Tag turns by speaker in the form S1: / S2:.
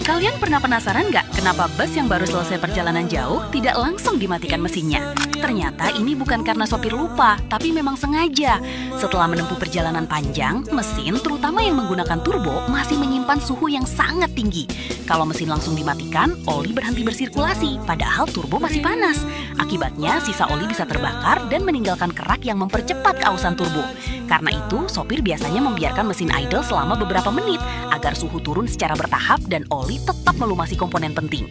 S1: Kalian pernah penasaran nggak kenapa bus yang baru selesai perjalanan jauh tidak langsung dimatikan mesinnya? Ternyata ini bukan karena sopir lupa, tapi memang sengaja. Setelah menempuh perjalanan panjang, mesin terutama yang menggunakan turbo masih menyimpan suhu yang sangat tinggi. Kalau mesin langsung dimatikan, oli berhenti bersirkulasi, padahal turbo masih panas. Akibatnya, sisa oli bisa terbakar dan meninggalkan kerak yang mempercepat keausan turbo. Karena itu, sopir biasanya membiarkan mesin idle selama beberapa menit agar suhu turun secara bertahap dan oli tetap melumasi komponen penting.